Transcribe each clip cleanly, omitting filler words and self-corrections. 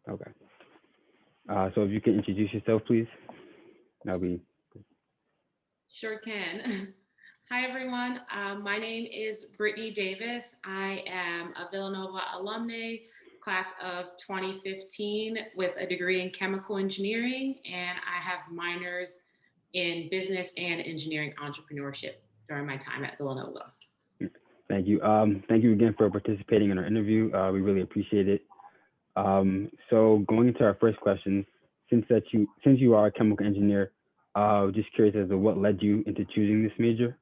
Okay. So if you can introduce yourself, please, that'll be. Sure can. Hi, everyone. My name is Britney Davis. I am a Villanova alumni, class of 2015, with a degree in chemical engineering, and I have minors in business and engineering entrepreneurship during my time at Villanova. Thank you. Thank you again for participating in our interview. We really appreciate it. So going into our first question, since you are a chemical engineer, just curious as to what led you into choosing this major.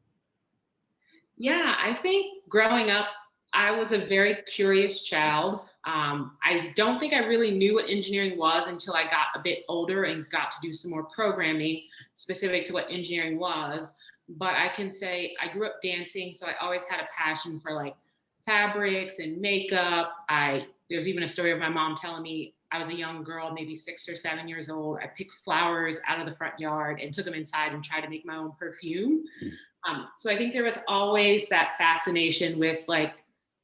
Yeah, I think growing up, I was a very curious child. I don't think I really knew what engineering was until I got a bit older and got to do some more programming specific to what engineering was. But I can say I grew up dancing, so I always had a passion for like fabrics and makeup. There's even a story of my mom telling me I was a young girl, maybe 6 or 7 years old. I picked flowers out of the front yard and took them inside and tried to make my own perfume. So I think there was always that fascination with like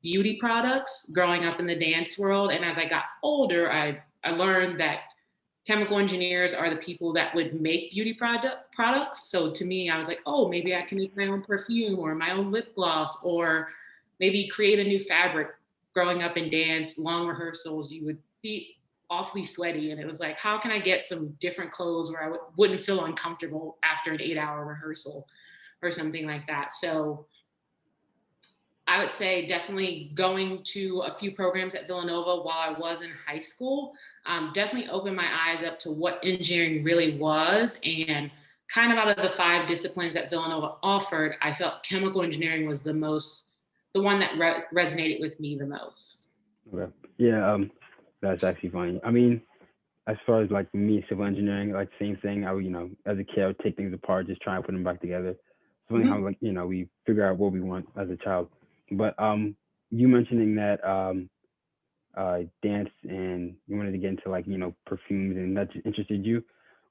beauty products growing up in the dance world. And as I got older, I learned that chemical engineers are the people that would make products. So to me, I was like, oh, maybe I can make my own perfume or my own lip gloss or maybe create a new fabric. Growing up in dance, long rehearsals, you would be awfully sweaty. And it was like, how can I get some different clothes where I wouldn't feel uncomfortable after an 8-hour rehearsal or something like that? So I would say definitely going to a few programs at Villanova while I was in high school definitely opened my eyes up to what engineering really was. And kind of out of the 5 disciplines that Villanova offered, I felt chemical engineering was the one that resonated with me the most. Okay. Yeah, that's actually funny. I mean, as far as like me, civil engineering, like same thing. I would, as a kid, I would take things apart, just try and put them back together. It's funny how Mhm. like we figure out what we want as a child. But you mentioning that dance and you wanted to get into like perfumes and that just interested you.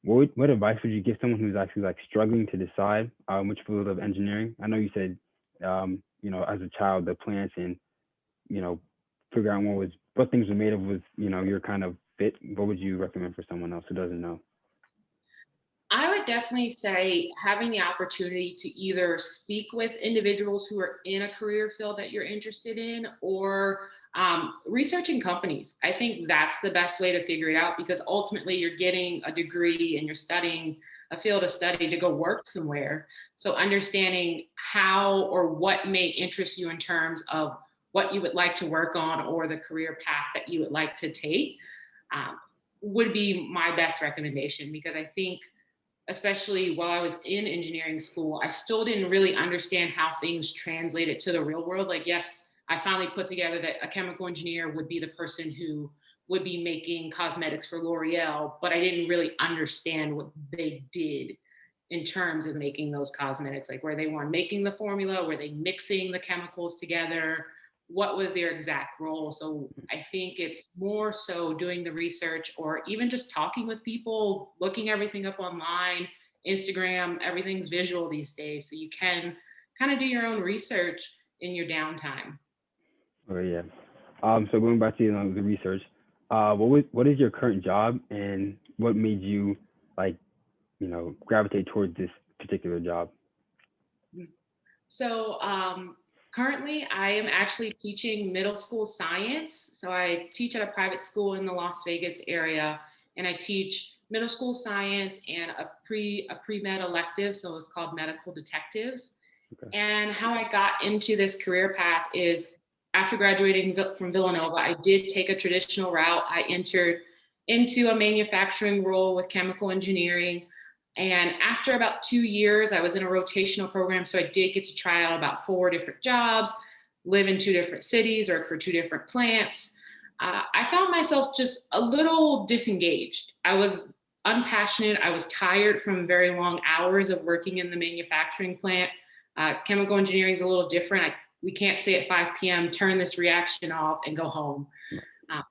What advice would you give someone who's actually like struggling to decide which field of engineering? I know you said as a child the plants and you know figure out what things were made of was your kind of fit. What would you recommend for someone else who doesn't know? I would definitely say having the opportunity to either speak with individuals who are in a career field that you're interested in or researching companies. I think that's the best way to figure it out because ultimately you're getting a degree and you're studying a field of study to go work somewhere. So understanding how or what may interest you in terms of what you would like to work on or the career path that you would like to take um, would be my best recommendation because I think especially while I was in engineering school, I still didn't really understand how things translated to the real world. Like, yes, I finally put together that a chemical engineer would be the person who would be making cosmetics for L'Oreal, but I didn't really understand what they did in terms of making those cosmetics. Like, were they one making the formula? Were they mixing the chemicals together? What was their exact role? So I think it's more so doing the research or even just talking with people, looking everything up online, Instagram, everything's visual these days. So you can kind of do your own research in your downtime. Oh yeah. So going back to the research, what is your current job and what made you like gravitate towards this particular job? So currently, I am actually teaching middle school science. So I teach at a private school in the Las Vegas area, and I teach middle school science and a pre med elective. So it's called medical detectives. Okay. And how I got into this career path is after graduating from Villanova, I did take a traditional route. I entered into a manufacturing role with chemical engineering. And after about 2 years, I was in a rotational program. So I did get to try out about 4 different jobs, live in 2 different cities, work for 2 different plants. I found myself just a little disengaged. I was unpassionate. I was tired from very long hours of working in the manufacturing plant. Chemical engineering is a little different. We can't say at 5 p.m., turn this reaction off and go home. Uh,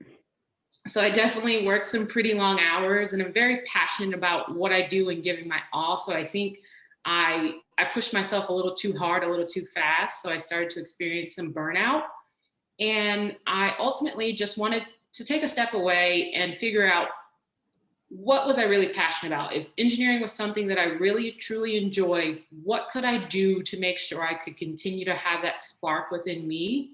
so I definitely work some pretty long hours and I'm very passionate about what I do and giving my all. So I think I pushed myself a little too hard, a little too fast. So I started to experience some burnout. And I ultimately just wanted to take a step away and figure out what was I really passionate about. If engineering was something that I really truly enjoy, what could I do to make sure I could continue to have that spark within me?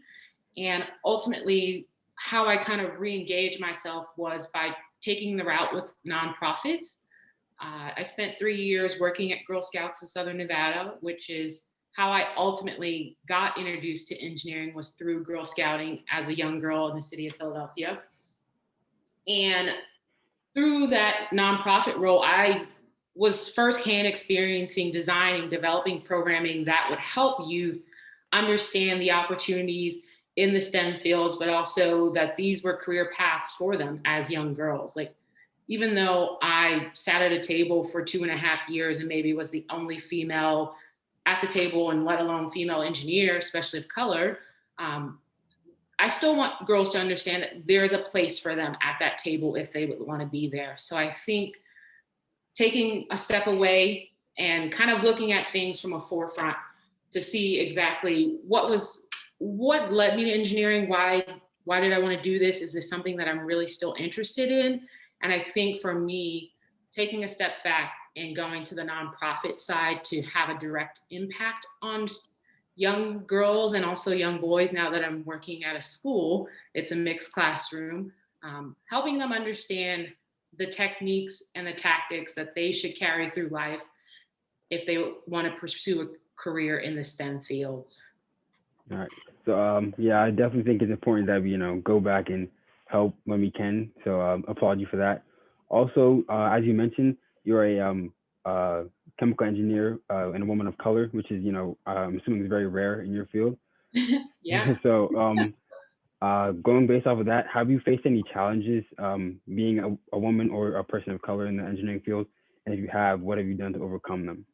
And ultimately, how I kind of re-engage myself was by taking the route with nonprofits. I spent 3 years working at Girl Scouts of Southern Nevada, which is how I ultimately got introduced to engineering, was through Girl Scouting as a young girl in the city of Philadelphia. And through that nonprofit role, I was firsthand experiencing designing, developing programming that would help youth understand the opportunities in the STEM fields, but also that these were career paths for them as young girls. Like, even though I sat at a table for 2.5 years and maybe was the only female at the table, and let alone female engineer, especially of color, um, I still want girls to understand that there's a place for them at that table if they would want to be there. So I think taking a step away and kind of looking at things from a forefront to see exactly what led me to engineering, why did I want to do this? Is this something that I'm really still interested in? And I think for me, taking a step back and going to the nonprofit side to have a direct impact on young girls and also young boys, now that I'm working at a school, it's a mixed classroom, helping them understand the techniques and the tactics that they should carry through life if they want to pursue a career in the STEM fields. All right. So yeah, I definitely think it's important that we, go back and help when we can. So applaud you for that. Also, as you mentioned, you're a chemical engineer and a woman of color, which is, I'm assuming is very rare in your field. Yeah. So going based off of that, have you faced any challenges being a woman or a person of color in the engineering field? And if you have, what have you done to overcome them?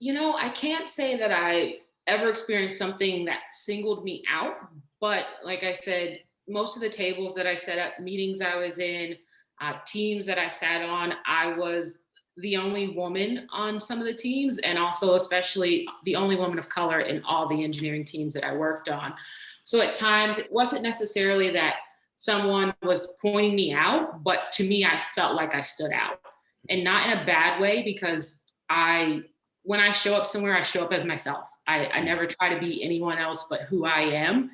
I can't say that I ever experienced something that singled me out, but like I said, most of the tables that I set up, meetings I was in, teams that I sat on, I was the only woman on some of the teams, and also especially the only woman of color in all the engineering teams that I worked on. So at times it wasn't necessarily that someone was pointing me out, but to me, I felt like I stood out, and not in a bad way, because when I show up somewhere, I show up as myself. I never try to be anyone else but who I am,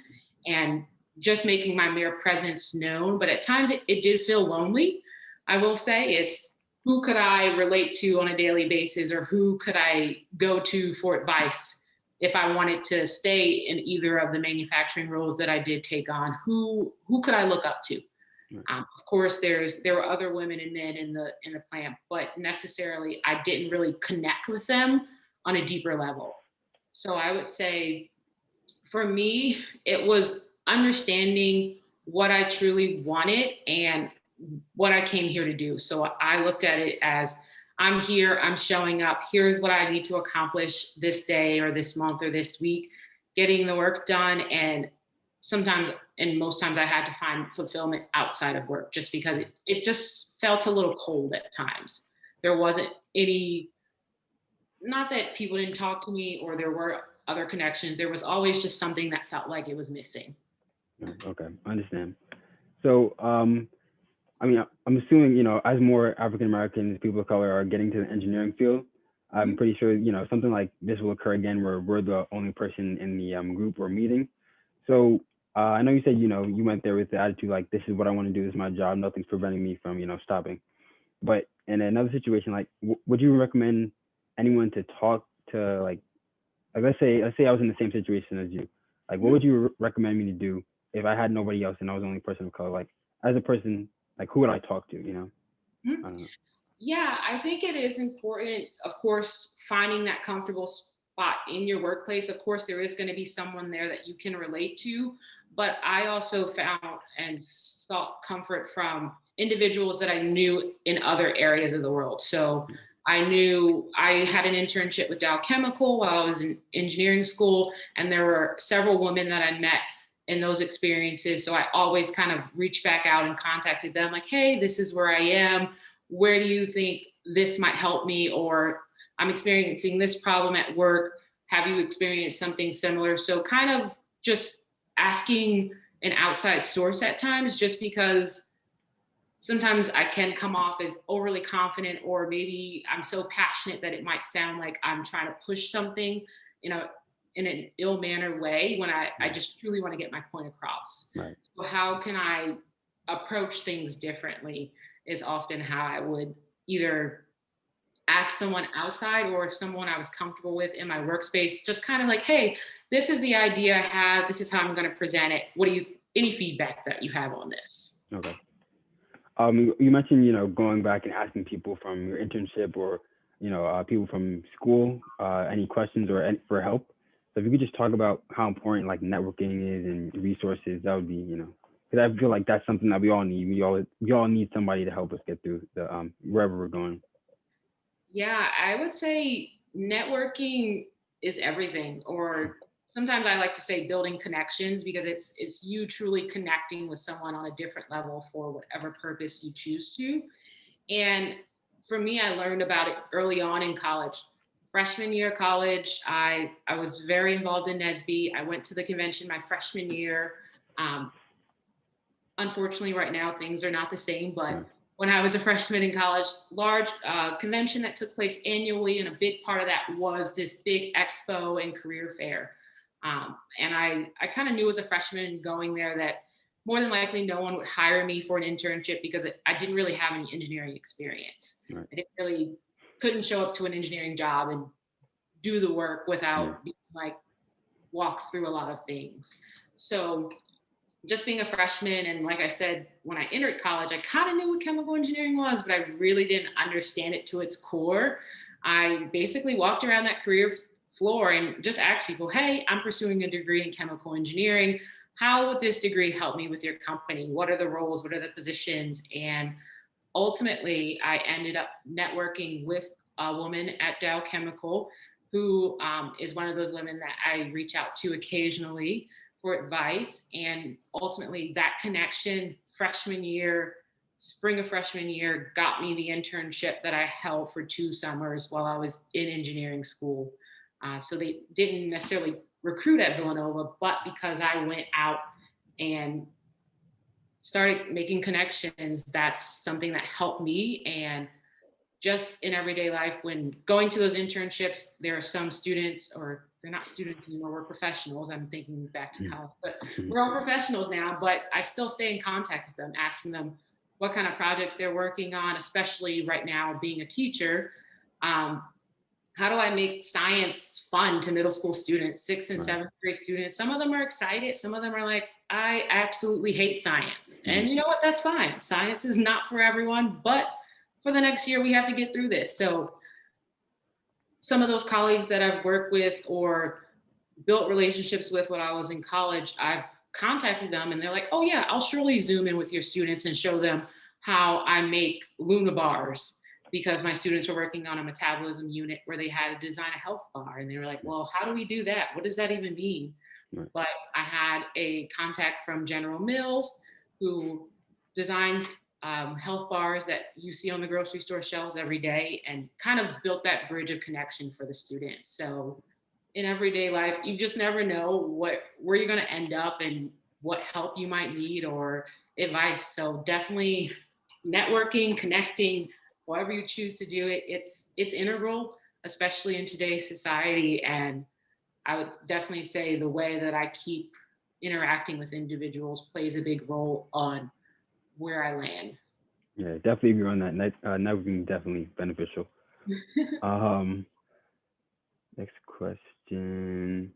and just making my mere presence known. But at times it did feel lonely. I will say, it's who could I relate to on a daily basis, or who could I go to for advice if I wanted to stay in either of the manufacturing roles that I did take on? Who could I look up to? Of course, there were other women and men in the plant, but necessarily I didn't really connect with them on a deeper level. So I would say, for me, it was understanding what I truly wanted and what I came here to do. So I looked at it as, I'm here, I'm showing up, here's what I need to accomplish this day or this month or this week, getting the work done. And sometimes, and most times, I had to find fulfillment outside of work, just because it just felt a little cold at times. There wasn't any, not that people didn't talk to me or there were other connections, there was always just something that felt like it was missing. Okay, I understand. So, I mean, I'm assuming, as more African Americans, people of color are getting to the engineering field, I'm pretty sure, something like this will occur again where we're the only person in the group or meeting. So I know you said, you went there with the attitude like, this is what I want to do, this is my job, nothing's preventing me from, stopping. But in another situation, like, would you recommend anyone to talk to, like let's say I was in the same situation as you, like, what would you recommend me to do if I had nobody else and I was the only person of color? Like, as a person, like, who would I talk to? Mhm. I don't know. Yeah, I think it is important, of course, finding that comfortable spot in your workplace. Of course, there is going to be someone there that you can relate to, but I also found and sought comfort from individuals that I knew in other areas of the world. So I knew I had an internship with Dow Chemical while I was in engineering school, and there were several women that I met in those experiences. So I always kind of reached back out and contacted them, like, hey, this is where I am, where do you think this might help me? Or I'm experiencing this problem at work. Have you experienced something similar? So kind of just asking an outside source at times, just because sometimes I can come off as overly confident, or maybe I'm so passionate that it might sound like I'm trying to push something, you know, in an ill mannered way when I Right. just truly want to get my point across. Right. So how can I approach things differently is often how I would either ask someone outside, or if someone I was comfortable with in my workspace, just kind of like, hey, this is the idea I have. This is how I'm going to present it. What do you, any feedback that you have on this? Okay. You mentioned, going back and asking people from your internship or, people from school, any questions or for help. So if you could just talk about how important like networking is and resources, that would be, because I feel like that's something that we all need. We all need somebody to help us get through the wherever we're going. Yeah, I would say networking is everything, or sometimes I like to say building connections, because it's you truly connecting with someone on a different level for whatever purpose you choose to. And for me, I learned about it early on in college. Freshman year of college, I was very involved in NSB. I went to the convention my freshman year. Um, Unfortunately, right now things are not the same, but Right. when I was a freshman in college, large convention that took place annually, and a big part of that was this big expo and career fair. And I kind of knew as a freshman going there that more than likely no one would hire me for an internship, because I didn't really have any engineering experience. Right. I didn't really couldn't show up to an engineering job and do the work Yeah. without being like walk through a lot of things. So just being a freshman, and like I said, when I entered college, I kind of knew what chemical engineering was, but I really didn't understand it to its core. I basically walked around that career floor and just asked people, hey, I'm pursuing a degree in chemical engineering. How would this degree help me with your company? What are the roles? What are the positions? And ultimately, I ended up networking with a woman at Dow Chemical, who is one of those women that I reach out to occasionally for advice. And ultimately, that connection, freshman year, spring of freshman year, got me the internship that I held for 2 summers while I was in engineering school. So they didn't necessarily recruit at Villanova, but because I went out and started making connections, that's something that helped me. And just in everyday life, when going to those internships, there are some students, or they're not students anymore, we're professionals. I'm thinking back to college, but we're all professionals now. But I still stay in contact with them, asking them what kind of projects they're working on, especially right now being a teacher. Um, how do I make science fun to middle school students, sixth and Right. seventh grade students? Some of them are excited. Some of them are like, I absolutely hate science. Mhm. And you know what? That's fine. Science is not for everyone, but for the next year, we have to get through this. So some of those colleagues that I've worked with or built relationships with when I was in college, I've contacted them and they're like, oh yeah, I'll surely Zoom in with your students and show them how I make Luna bars, because my students were working on a metabolism unit where they had to design a health bar. And they were like, well, how do we do that? What does that even mean? Right. But I had a contact from General Mills who designs health bars that you see on the grocery store shelves every day, and kind of built that bridge of connection for the students. So in everyday life, you just never know where you're going to end up and what help you might need or advice. So definitely networking, connecting, however you choose to do it, it's integral, especially in today's society. And I would definitely say the way that I keep interacting with individuals plays a big role on where I land. Yeah, definitely agree on that. Networking is definitely beneficial. Um, Next question.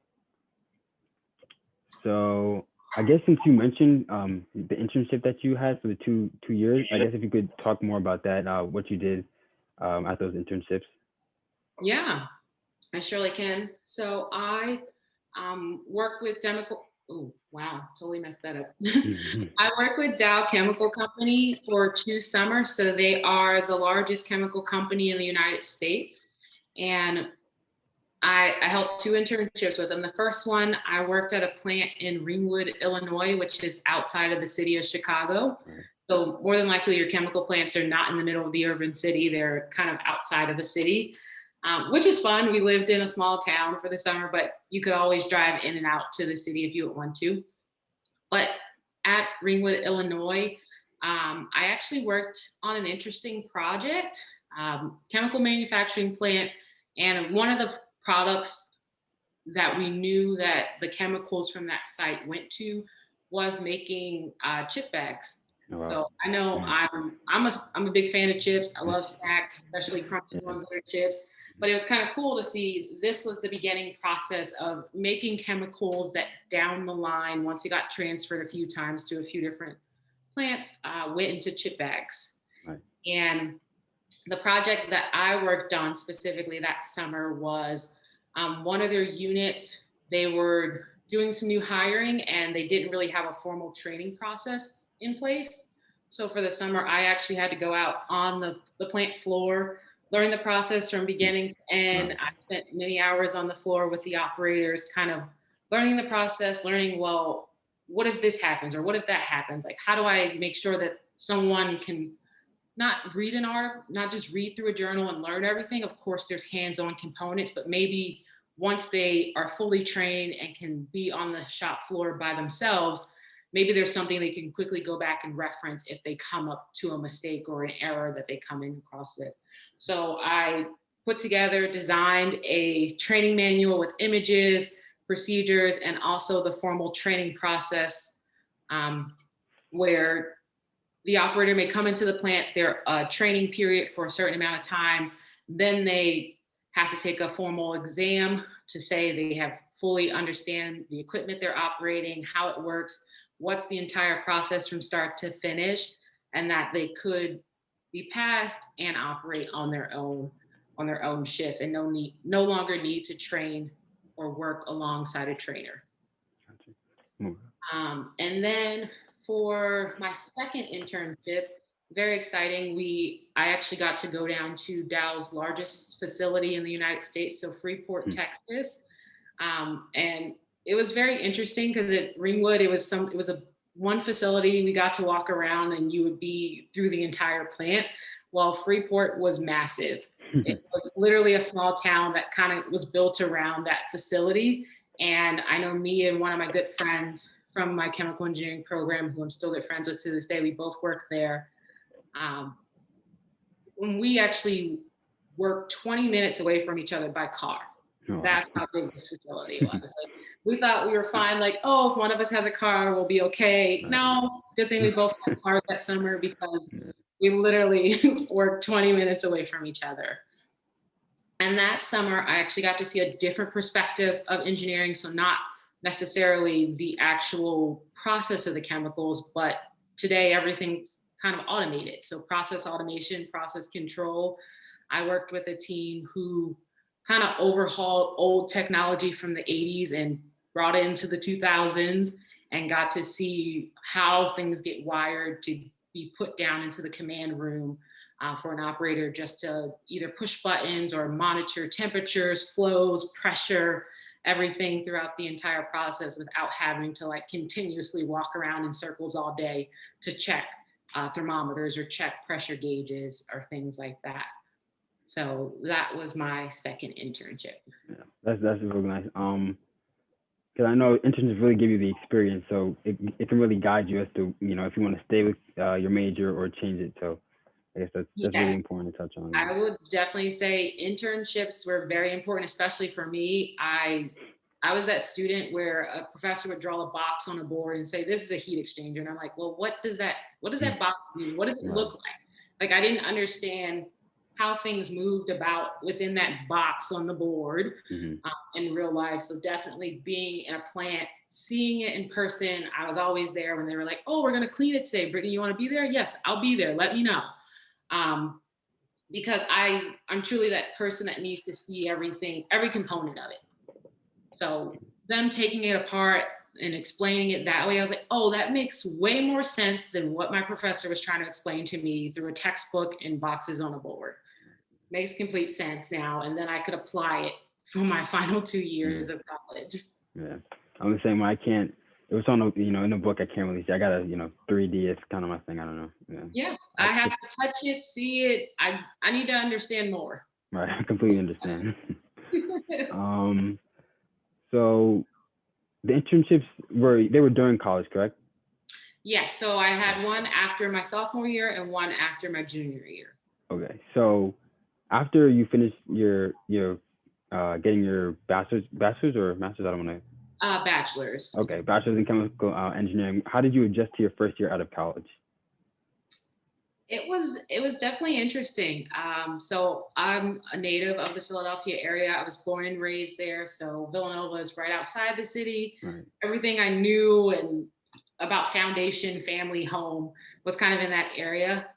So I guess since you mentioned the internship that you had for the two years, I guess if you could talk more about that, what you did at those internships. Yeah, I surely can. So I work with chemical. Oh wow, totally messed that up. Mhm. I work with Dow Chemical Company for 2 summers. So they are the largest chemical company in the United States, and I helped 2 internships with them. The first one, I worked at a plant in Ringwood, Illinois, which is outside of the city of Chicago. Right. So more than likely, your chemical plants are not in the middle of the urban city. They're kind of outside of the city, which is fun. We lived in a small town for the summer, but you could always drive in and out to the city if you would want to. But at Ringwood, Illinois, I actually worked on an interesting project, chemical manufacturing plant, and one of the products that we knew that the chemicals from that site went to was making chip bags. Oh, wow. So I know Mm. I'm a big fan of chips. I love snacks, especially crunchy Yeah. ones that are chips. But it was kind of cool to see this was the beginning process of making chemicals that down the line, once it got transferred a few times to a few different plants, went into chip bags. Right. And the project that I worked on specifically that summer was one of their units. They were doing some new hiring and they didn't really have a formal training process in place. So for the summer, I actually had to go out on the plant floor, learn the process from Mm. beginning to end. Wow. I spent many hours on the floor with the operators, kind of learning the process, learning, well, what if this happens or what if that happens? Like, how do I make sure that someone can not read an article, not just read through a journal and learn everything. Of course, there's hands-on components, but maybe once they are fully trained and can be on the shop floor by themselves, maybe there's something they can quickly go back and reference if they come up to a mistake or an error that they come in across with. So I put together, designed a training manual with images, procedures, and also the formal training process, where the operator may come into the plant, their training period for a certain amount of time, then they have to take a formal exam to say they have fully understand the equipment they're operating, how it works, what's the entire process from start to finish, and that they could be passed and operate on their own shift and no longer need to train or work alongside a trainer. Gotcha. Mm. And then for my second internship, very exciting. I actually got to go down to Dow's largest facility in the United States, so Freeport, Mm. Texas. And it was very interesting because at Ringwood, it was a one facility. We got to walk around and you would be through the entire plant. While Freeport was massive. It was literally a small town that kind of was built around that facility. And I know me and one of my good friends from my chemical engineering program, who I'm still good friends with to this day, we both work there. When we actually worked 20 minutes away from each other by car. Oh, wow. That's how big this facility was. Like, we thought we were fine, like, oh, if one of us has a car, we'll be okay. Right. No, good thing we both had cars that summer because Yeah. we literally worked 20 minutes away from each other. And that summer, I actually got to see a different perspective of engineering. So not necessarily the actual process of the chemicals, but today everything's kind of automated. So process automation, process control. I worked with a team who kind of overhauled old technology from the 80s and brought it into the 2000s and got to see how things get wired to be put down into the command room for an operator just to either push buttons or monitor temperatures, flows, pressure, everything throughout the entire process without having to like continuously walk around in circles all day to check thermometers or check pressure gauges or things like that. So that was my second internship. Yeah. That's really nice. Because I know internships really give you the experience, so it can really guide you as to if you want to stay with your major or change it. So I guess that's Yes, really important to touch on. I would definitely say internships were very important, especially for me. I was that student where a professor would draw a box on a board and say, "This is a heat exchanger," and I'm like, "Well, what does that box mean? What does it Right. look like?" Like I didn't understand how things moved about within that box on the board Hmm. in real life. So definitely being in a plant, seeing it in person. I was always there when they were like, "Oh, we're gonna clean it today, Brittany. You want to be there?" Yes, I'll be there. Let me know. Um, because I'm truly that person that needs to see everything, every component of it. So them taking it apart and explaining it that way, I was like, oh, that makes way more sense than what my professor was trying to explain to me through a textbook and boxes on a board. Makes complete sense now. And then I could apply it for my final 2 years of college. Yeah, I'm the same way. I can't. It was on in the book. I can't really see. I gotta 3D. It's kind of my thing. I don't know. Yeah, I have to touch it, see it. I need to understand more. Right. I completely understand. So the internships were during college, correct? Yes, so I had one after my sophomore year and one after my junior year. Okay, so after you finish your getting your bachelor's or master's, I don't want to. Bachelor's. Okay, bachelor's in chemical engineering. How did you adjust to your first year out of college? It was definitely interesting. So I'm a native of the Philadelphia area. I was born and raised there. So Villanova is right outside the city. Right. Everything I knew and about foundation, family, home was kind of in that area.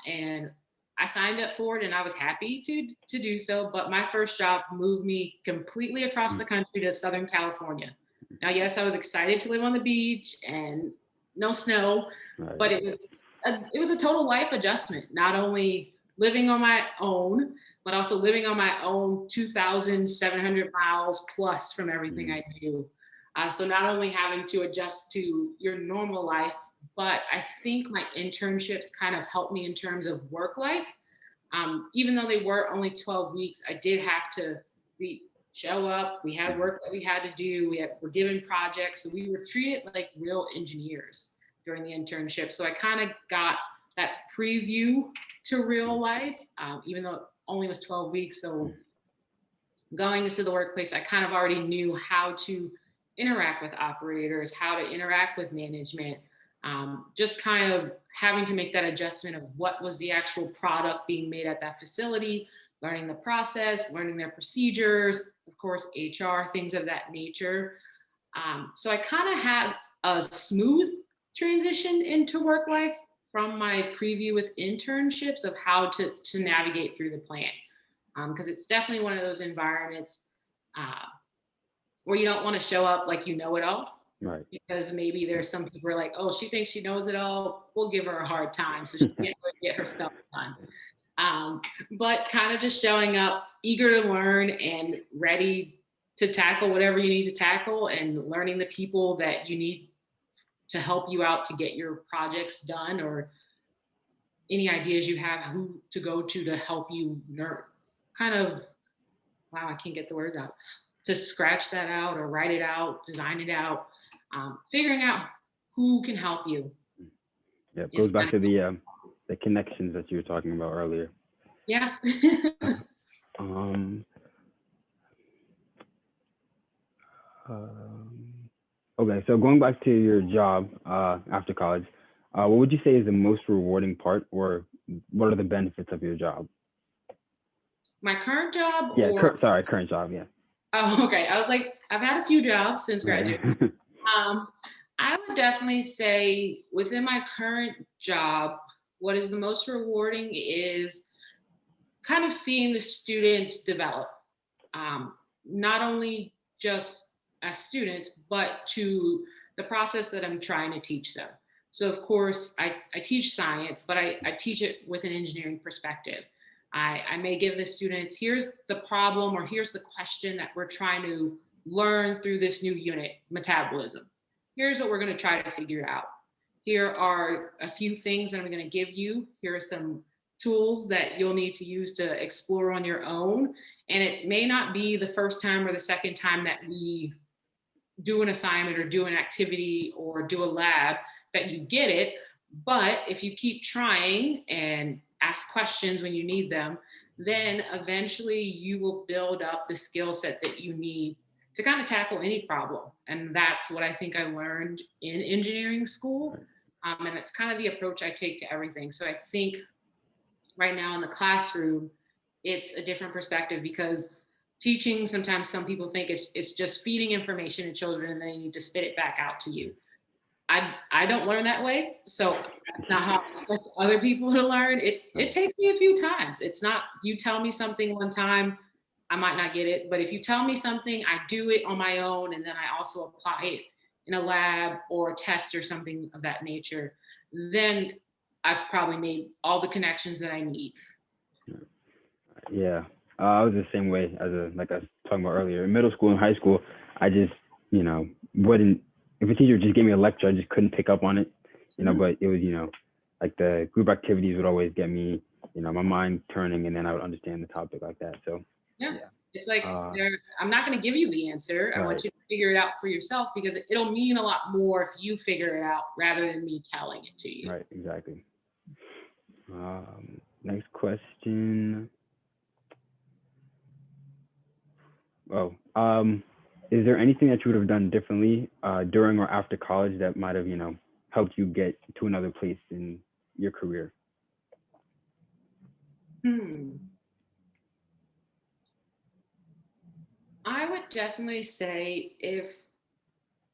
And I signed up for it, and I was happy to do so. But my first job moved me completely across the country to Southern California. Now, yes, I was excited to live on the beach and no snow, Right. but it was a total life adjustment. Not only living on my own, but also living on my own 2,700 miles plus from everything I knew. So not only having to adjust to your normal life, but I think my internships kind of helped me in terms of work life. Even though they were only 12 weeks, I did have to show up. We had work that we had to do. We're given projects. So we were treated like real engineers during the internship. So I kind of got that preview to real life, even though it only was 12 weeks. So going into the workplace, I kind of already knew how to interact with operators, how to interact with management, just kind of having to make that adjustment of what was the actual product being made at that facility, learning the process, learning their procedures, of course, HR, things of that nature. So I kind of had a smooth transition into work life from my preview with internships of how to navigate through the plant. Because it's definitely one of those environments uh, where you don't want to show up like you know it all. Right. Because maybe there's some people who are like, oh, she thinks she knows it all. We'll give her a hard time so she can't really get her stuff done. But kind of just showing up eager to learn and ready to tackle whatever you need to tackle and learning the people that you need to help you out to get your projects done or any ideas you have who to go to help you kind of, wow, I can't get the words out, to scratch that out or write it out, design it out, figuring out who can help you. Yeah, it goes back to the connections that you were talking about earlier. Yeah. um, okay, so going back to your job after college, what would you say is the most rewarding part, or what are the benefits of your job? My current job? Yeah, current job, yeah. Oh, okay. I was like, I've had a few jobs since graduating. I would definitely say within my current job, what is the most rewarding is kind of seeing the students develop, not only just as students, but to the process that I'm trying to teach them. So, of course, I teach science, but I teach it with an engineering perspective. I may give the students, here's the problem or here's the question that we're trying to learn through this new unit, metabolism. Here's what we're going to try to figure out. Here are a few things that I'm going to give you. Here are some tools that you'll need to use to explore on your own. And it may not be the first time or the second time that we do an assignment or do an activity or do a lab that you get it. But if you keep trying and ask questions when you need them, then eventually you will build up the skill set that you need to kind of tackle any problem. And that's what I think I learned in engineering school. And it's kind of the approach I take to everything. So I think right now in the classroom, it's a different perspective because teaching, sometimes some people think it's just feeding information to children and they need to spit it back out to you. I don't learn that way. So that's not how I expect other people to learn. It takes me a few times. It's not, you tell me something one time, I might not get it. But if you tell me something, I do it on my own. And then I also apply it in a lab or a test or something of that nature. Then I've probably made all the connections that I need. Yeah, I was the same way like I was talking about earlier. In middle school and high school, I just, wouldn't, if a teacher just gave me a lecture, I just couldn't pick up on it, but it was, like the group activities would always get me, my mind turning, and then I would understand the topic like that. So, Yeah. It's like, Uh, I'm not going to give you the answer. I want right, you to figure it out for yourself because it'll mean a lot more if you figure it out rather than me telling it to you. right, exactly. Next question. Oh, is there anything that you would have done differently during or after college that might have, helped you get to another place in your career? Hmm. I would definitely say if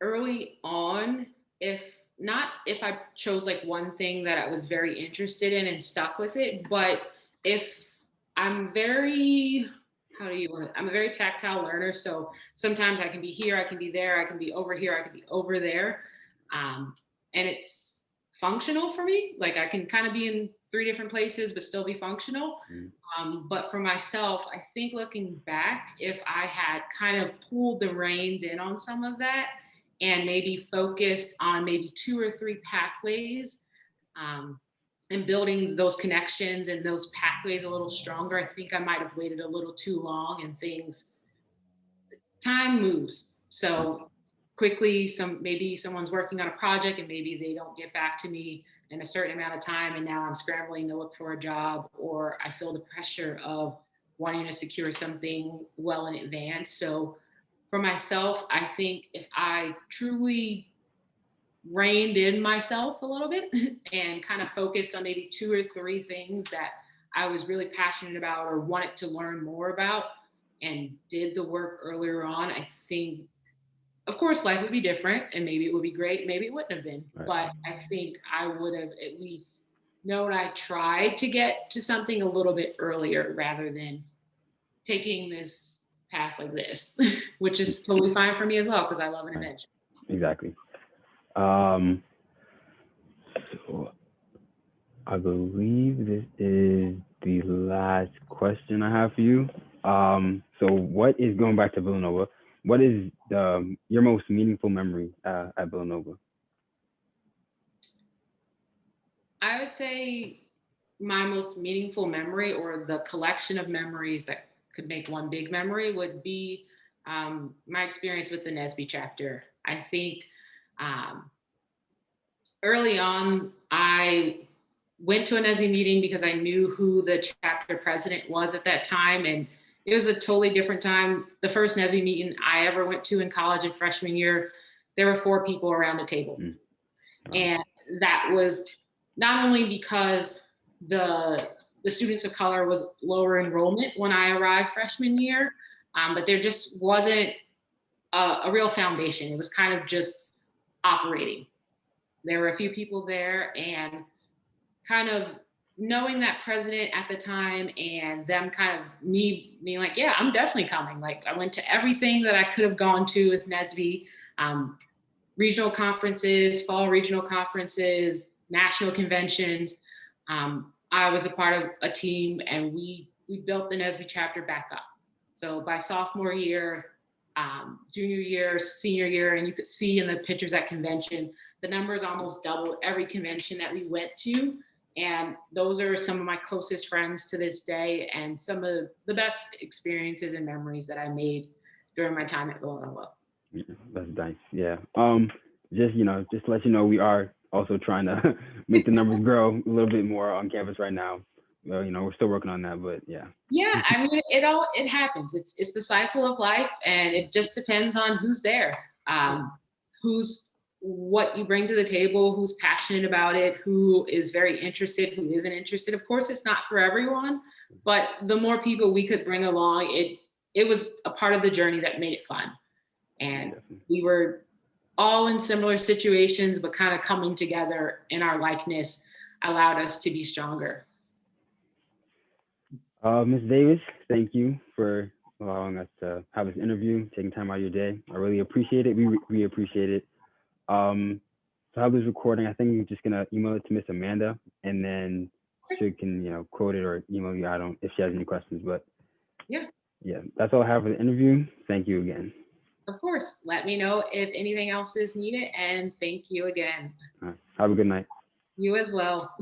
early on, if I chose like one thing that I was very interested in and stuck with it, but if I'm very, how do you want to, I'm a very tactile learner. So sometimes I can be here, I can be there, I can be over here, I can be over there. Um, and it's functional for me. Like I can kind of be in three different places, but still be functional. Mm, But for myself, I think looking back, if I had kind of pulled the reins in on some of that and maybe focused on maybe two or three pathways um, and building those connections and those pathways a little stronger, I think I might have waited a little too long and time moves. mm, So quickly, maybe someone's working on a project and maybe they don't get back to me in a certain amount of time, and now I'm scrambling to look for a job, or I feel the pressure of wanting to secure something well in advance. So for myself, I think if I truly reined in myself a little bit and kind of focused on maybe two or three things that I was really passionate about or wanted to learn more about and did the work earlier on, I think, of course, life would be different and maybe it would be great, maybe it wouldn't have been. right, But I think I would have at least known I tried to get to something a little bit earlier rather than taking this path like this, which mm, is totally fine for me as well because I love an right, adventure. exactly. Um, so I believe this is the last question I have for you. So what is going back to Villanova? What is your most meaningful memory at Villanova? I would say my most meaningful memory or the collection of memories that could make one big memory would be my experience with the NSBE chapter. I think um, early on, I went to a NSBE meeting because I knew who the chapter president was at that time. And it was a totally different time. The first NSBE meeting I ever went to in college in freshman year, there were four people around the table. Mm, wow. And that was not only because the students of color was lower enrollment when I arrived freshman year, but there just wasn't a real foundation. It was kind of just operating. There were a few people there, and kind of knowing that president at the time and them kind of me being like, yeah, I'm definitely coming. Like I went to everything that I could have gone to with NSBE, um, regional conferences, fall regional conferences, national conventions. I was a part of a team and we built the NSBE chapter back up. So by sophomore year, junior year, senior year, and you could see in the pictures at convention, the numbers almost doubled every convention that we went to. And those are some of my closest friends to this day and some of the best experiences and memories that I made during my time at Villanova. Yeah, that's nice. Yeah. Just to let you know, we are also trying to make the numbers grow a little bit more on campus right now. Well, we're still working on that, but yeah. Yeah, I mean, it happens. It's the cycle of life, and it just depends on who's there, who's what you bring to the table, who's passionate about it, who is very interested, who isn't interested. Of course, it's not for everyone, but the more people we could bring along, it was a part of the journey that made it fun, and Definitely. we were all in similar situations, but kind of coming together in our likeness allowed us to be stronger. Ms. Davis, thank you for allowing us to have this interview, taking time out of your day. I really appreciate it. We appreciate it. Um, to have this recording, I think I'm just gonna email it to Miss Amanda, and then she can, quote it or email you. I don't if she has any questions, but Yeah. yeah, that's all I have for the interview. Thank you again. Of course, let me know if anything else is needed, and thank you again. All right. Have a good night. You as well.